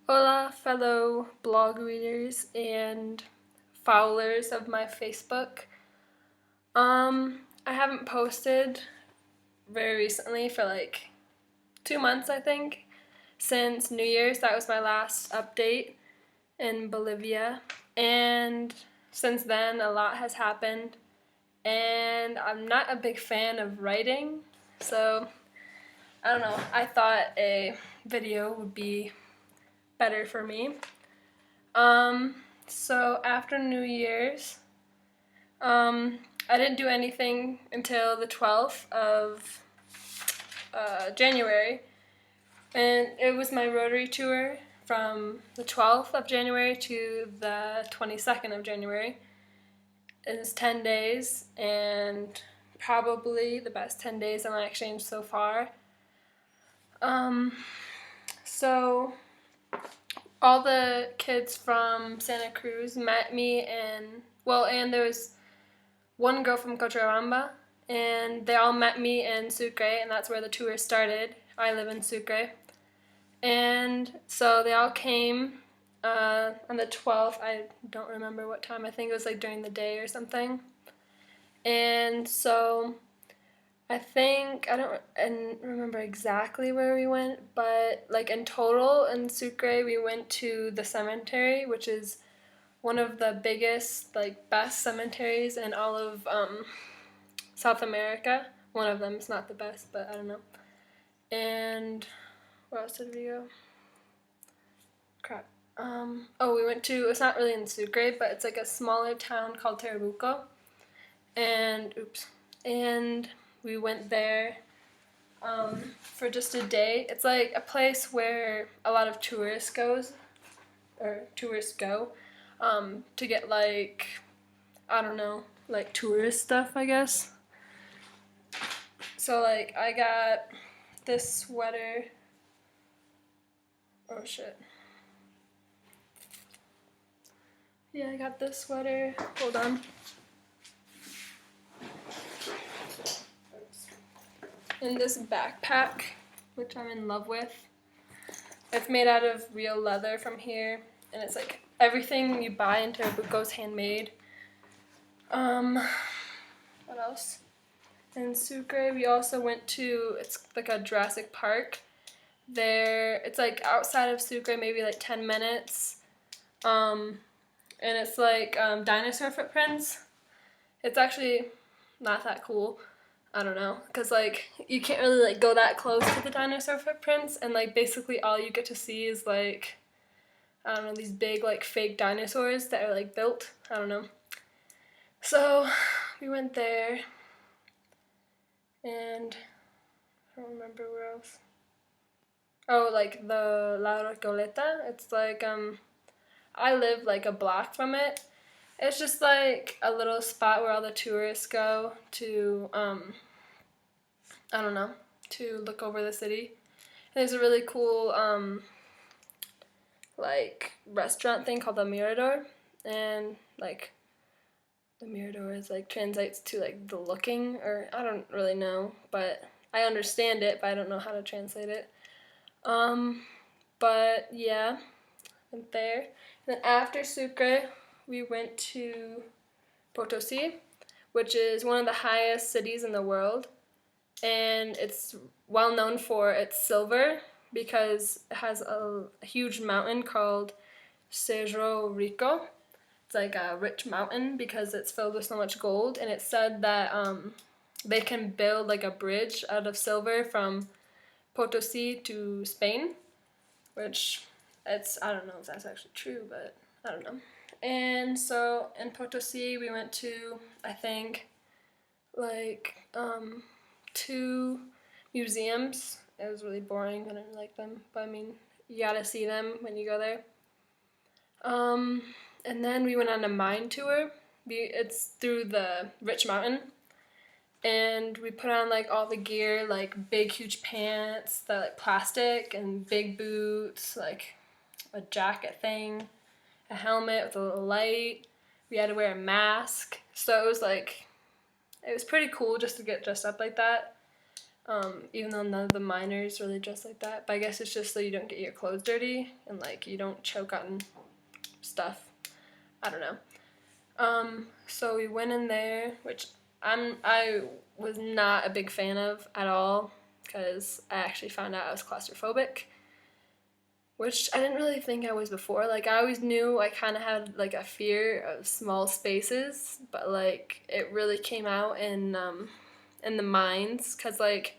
Hola, fellow blog readers and followers of my Facebook. I haven't posted very recently for like 2 months, I think, since New Year's. That was my last update in Bolivia, and since then a lot has happened, and I'm not a big fan of writing, so I don't know. I thought a video would be better for me. So after New Year's, I didn't do anything until the 12th of January, and it was my Rotary tour from the 12th of January to the 22nd of January. It was 10 days, and probably the best 10 days on my exchange so far. So all the kids from Santa Cruz met me, and there was one girl from Cochabamba, and they all met me in Sucre, and that's where the tour started. I live in Sucre. And so they all came on the 12th. I don't remember what time. I think it was like during the day or something. And so I don't remember exactly where we went, but like in total in Sucre we went to the cemetery, which is one of the biggest, like best cemeteries in all of South America. One of them is not the best, but I don't know. And where else did we go? Crap. We went to, it's not really in Sucre, but it's like a smaller town called Tarabuco. And we went there for just a day. It's like a place where a lot of tourists go to get like, I don't know, like tourist stuff, I guess. So like I got this sweater. Oh shit. Yeah, I got this sweater. Hold on. And this backpack, which I'm in love with. It's made out of real leather from here, and it's like everything you buy in Tarabuco is handmade. What else? In Sucre, we also went to, it's like a Jurassic Park. It's like outside of Sucre, maybe like 10 minutes. And it's like dinosaur footprints. It's actually not that cool. I don't know, because like you can't really like go that close to the dinosaur footprints, and like basically all you get to see is like, I don't know, these big like fake dinosaurs that are like built. I don't know. So we went there, and I don't remember where else. Oh, like the La Recoleta. It's like I live like a block from it. It's just like a little spot where all the tourists go to I don't know, to look over the city. And there's a really cool like restaurant thing called the Mirador, and like the Mirador is like translates to like the looking, or I don't really know, but I understand it, but I don't know how to translate it. But yeah, went there. And then after Sucre, we went to Potosi, which is one of the highest cities in the world, and it's well known for its silver because it has a huge mountain called Cerro Rico. It's like a rich mountain because it's filled with so much gold, and it's said that they can build like a bridge out of silver from Potosi to Spain, which I don't know if that's actually true, but I don't know. And so in Potosi we went to, I think, like 2 museums. It was really boring. I didn't like them, but I mean, you gotta see them when you go there. And then we went on a mine tour. It's through the rich mountain, and we put on like all the gear, like big huge pants that like plastic, and big boots, like a jacket thing, a helmet with a little light. We had to wear a mask, so it was pretty cool just to get dressed up like that. even though none of the miners really dress like that. But I guess it's just so you don't get your clothes dirty and like you don't choke on stuff. I don't know. So we went in there, which I was not a big fan of at all because I actually found out I was claustrophobic, which I didn't really think I was before. Like I always knew I kind of had like a fear of small spaces, but like it really came out in the mines because like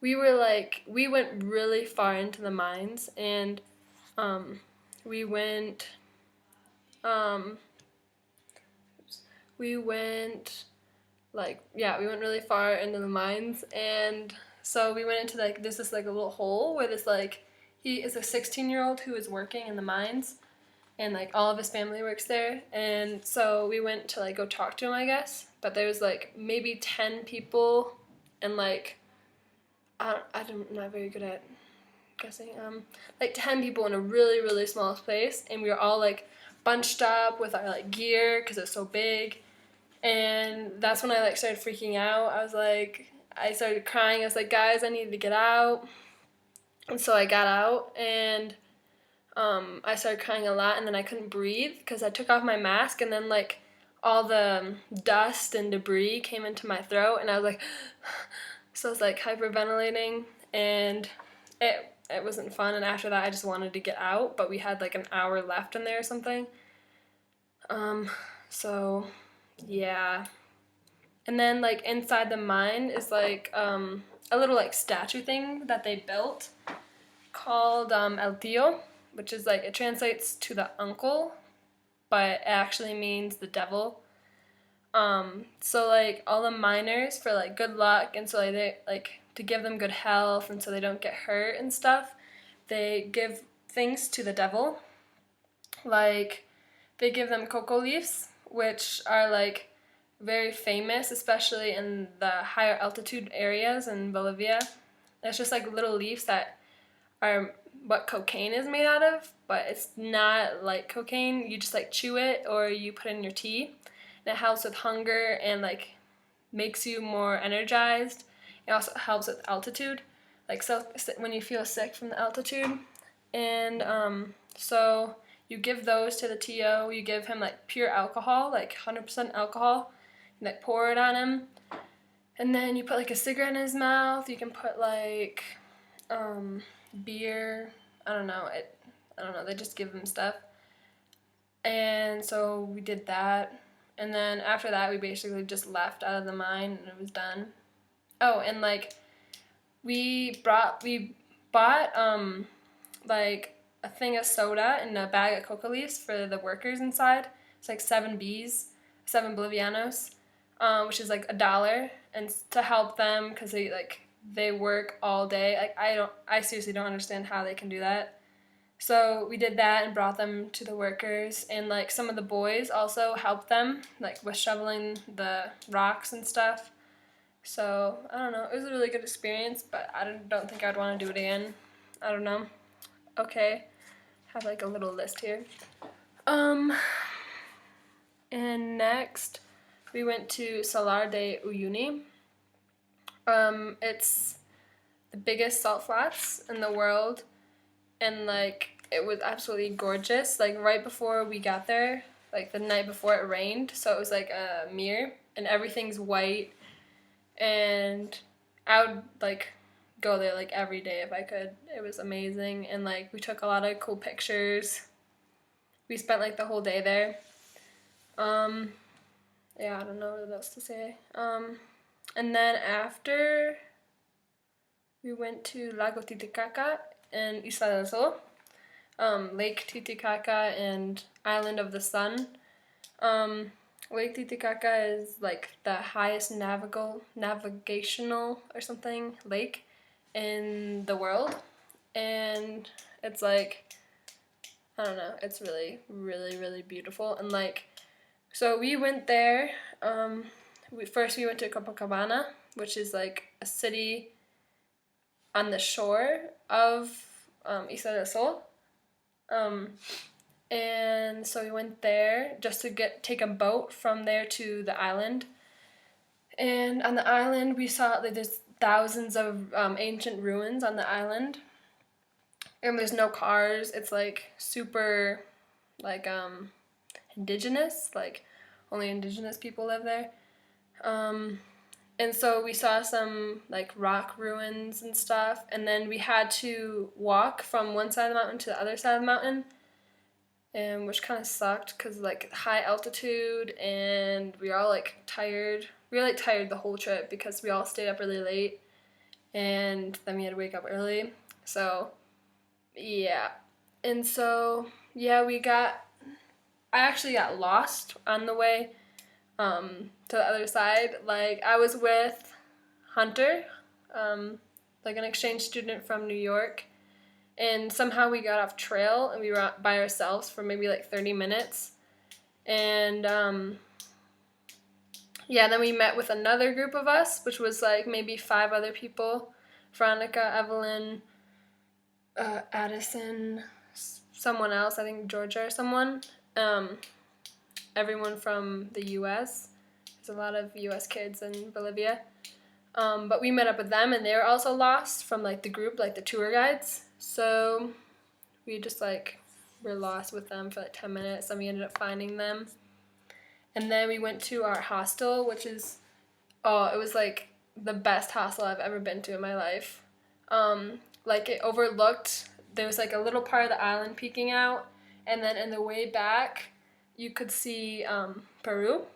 we went really far into the mines and we went um, we went we went really far into the mines, and so we went into like there's this like a little hole where this like he is a 16-year-old who is working in the mines, and like all of his family works there, and so we went to like go talk to him, I guess, but there was like maybe 10 people, and like I'm not very good at guessing, like 10 people in a really really small space, and we were all like bunched up with our like gear because it was so big. And that's when I like started freaking out. I started crying. I was like, guys, I need to get out. And so I got out, and I started crying a lot, and then I couldn't breathe because I took off my mask, and then like all the dust and debris came into my throat, and I was like, so I was like hyperventilating, and it wasn't fun. And after that, I just wanted to get out, but we had like an hour left in there or something. So yeah. And then like inside the mine is like a little like statue thing that they built called El Tío, which is like it translates to the uncle, but it actually means the devil. So like all the miners for like good luck, and so like they like to give them good health and so they don't get hurt and stuff, they give things to the devil. Like they give them cocoa leaves, which are like very famous, especially in the higher altitude areas in Bolivia. It's just like little leaves that are what cocaine is made out of, but it's not like cocaine. You just like chew it or you put it in your tea. And it helps with hunger and like makes you more energized. It also helps with altitude, like so when you feel sick from the altitude. And so you give those to the TO. You give him like pure alcohol, like 100% alcohol. You like pour it on him, and then you put like a cigarette in his mouth. You can put like beer. I don't know. They just give him stuff. And so we did that, and then after that we basically just left out of the mine and it was done. Oh, and like we bought like a thing of soda and a bag of coca leaves for the workers inside. It's like 7 Bolivianos, which is like $1, and to help them because they work all day. Like I seriously don't understand how they can do that. So we did that and brought them to the workers, and like some of the boys also helped them like with shoveling the rocks and stuff. So I don't know, it was a really good experience, but I don't think I'd want to do it again. I don't know. Okay, have like a little list here. And next we went to Salar de Uyuni. It's the biggest salt flats in the world, and like it was absolutely gorgeous. Like right before we got there, like the night before, it rained, so it was like a mirror and everything's white, and I would like go there like every day if I could. It was amazing, and like we took a lot of cool pictures. We spent like the whole day there. Yeah, I don't know what else to say. And then after we went to Lago Titicaca and Isla del Sol, Lake Titicaca and Island of the Sun. Lake Titicaca is like the highest navigational or something lake in the world, and it's like, I don't know, it's really really really beautiful. And like, so we went there, we went to Copacabana, which is like a city on the shore of Isla del Sol. And so we went there just to take a boat from there to the island. And on the island we saw like there's thousands of ancient ruins on the island, and there's no cars. It's like super like indigenous, like only indigenous people live there. And so we saw some like rock ruins and stuff, and then we had to walk from one side of the mountain to the other side of the mountain, and which kind of sucked because like high altitude, and we were all like tired. We were like tired the whole trip because we all stayed up really late, and then we had to wake up early. So yeah, and so yeah, I actually got lost on the way to the other side. Like I was with Hunter, like an exchange student from New York, and somehow we got off trail and we were by ourselves for maybe like 30 minutes. And yeah, then we met with another group of us, which was like maybe 5 other people. Veronica, Evelyn, Addison, someone else, I think Georgia or someone. Everyone from the U.S. There's a lot of U.S. kids in Bolivia. But we met up with them, and they were also lost from like the group, like the tour guides. So we just like were lost with them for like 10 minutes, and we ended up finding them. And then we went to our hostel, which is, it was like the best hostel I've ever been to in my life. Like it overlooked, there was like a little part of the island peeking out, and then in the way back, you could see Peru.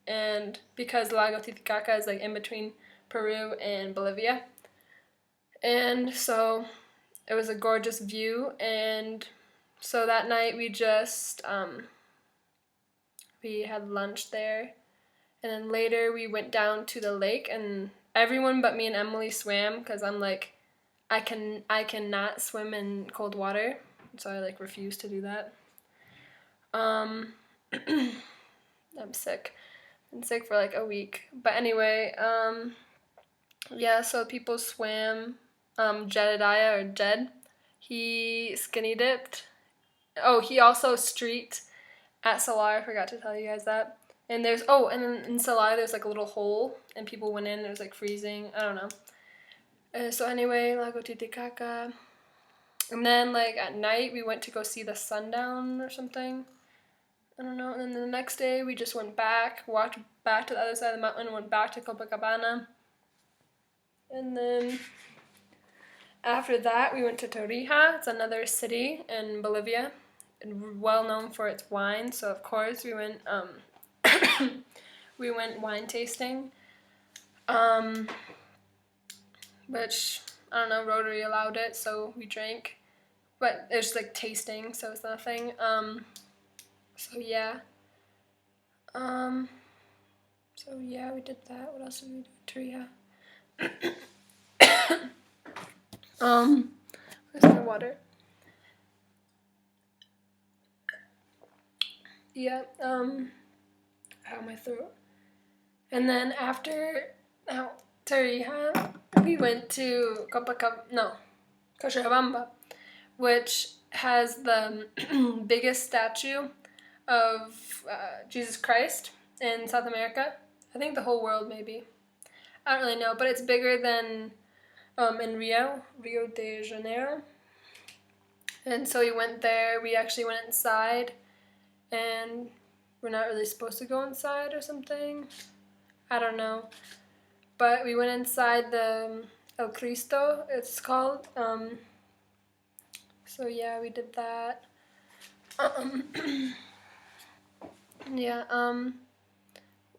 And because Lago Titicaca is like in between Peru and Bolivia. And so it was a gorgeous view. And so that night we just, we had lunch there. And then later we went down to the lake, and everyone but me and Emily swam because I'm like, I cannot swim in cold water. So I like refuse to do that. I'm sick. Been sick for like a week. But anyway, yeah, so people swam. Jedediah or Jed, he skinny dipped. Oh, he also streaked at Salar. I forgot to tell you guys that. And and then in Salar there's like a little hole, and people went in. It was like freezing. I don't know. So anyway, Lago Titicaca. And then like at night we went to go see the sundown or something. I don't know. And then the next day we just walked back to the other side of the mountain, went back to Copacabana. And then after that we went to Torija. It's another city in Bolivia, and well known for its wine. So of course we went we went wine tasting. Which I don't know, Rotary allowed it, so we drank. But it's like tasting, so it's nothing. So yeah. So yeah, we did that. What else did we do? Torija. Where's my water? Yeah, ow, my throat. And then after Tarija, we went to Cochabamba, which has the biggest statue of Jesus Christ in South America. I think the whole world, maybe. I don't really know, but it's bigger than in Rio de Janeiro. And so we went there. We actually went inside, and we're not really supposed to go inside or something. I don't know. But we went inside the El Cristo, it's called. So yeah, we did that. Yeah,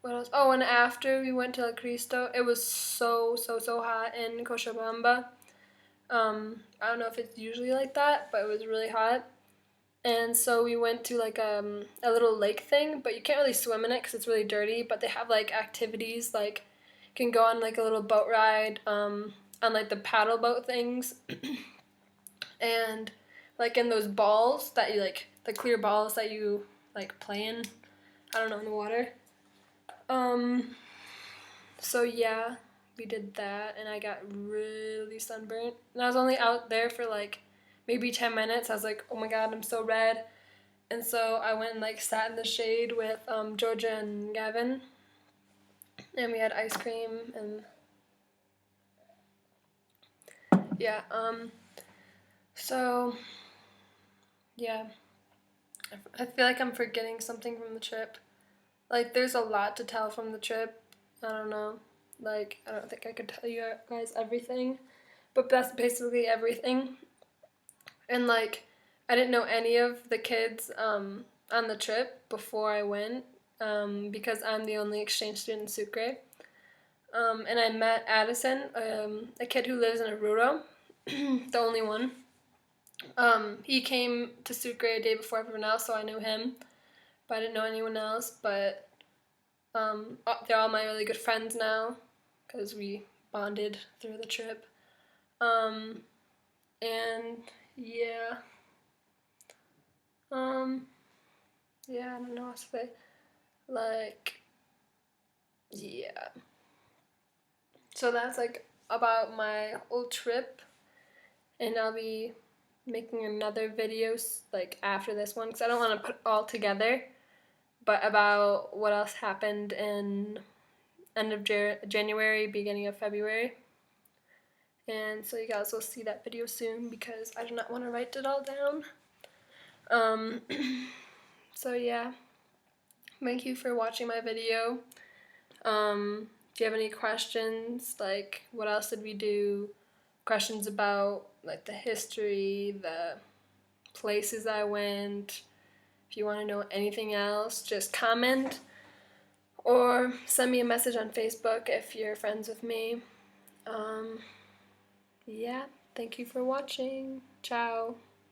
what else? Oh, and after we went to El Cristo, it was so hot in Cochabamba. I don't know if it's usually like that, but it was really hot. And so we went to like a little lake thing, but you can't really swim in it because it's really dirty. But they have like activities, like you can go on like a little boat ride on like the paddle boat things, and like in those balls that you like, the clear balls that you like play in. I don't know, in the water. So yeah, we did that, and I got really sunburnt. And I was only out there for like maybe 10 minutes. I was like, oh my god, I'm so red. And so I went and like sat in the shade with Georgia and Gavin. And we had ice cream, and Yeah, so, yeah, I feel like I'm forgetting something from the trip. Like, there's a lot to tell from the trip. I don't know. Like, I don't think I could tell you guys everything, but that's basically everything. And, like, I didn't know any of the kids on the trip before I went because I'm the only exchange student in Sucre. And I met Addison, a kid who lives in Oruro, the only one. He came to Sucre a day before everyone else, so I knew him, but I didn't know anyone else. But they're all my really good friends now because we bonded through the trip. Um, and yeah, um, yeah, I don't know what to say. Like, yeah. So that's like about my whole trip, and I'll be making another video like after this one because I don't want to put it all together, but about what else happened in end of January, beginning of February. And so you guys will see that video soon because I do not want to write it all down. Um, so yeah, thank you for watching my video. Do you have any questions? Like, what else did we do? Questions about like the history, the places I went. If you want to know anything else, just comment or send me a message on Facebook if you're friends with me. Yeah, thank you for watching. Ciao.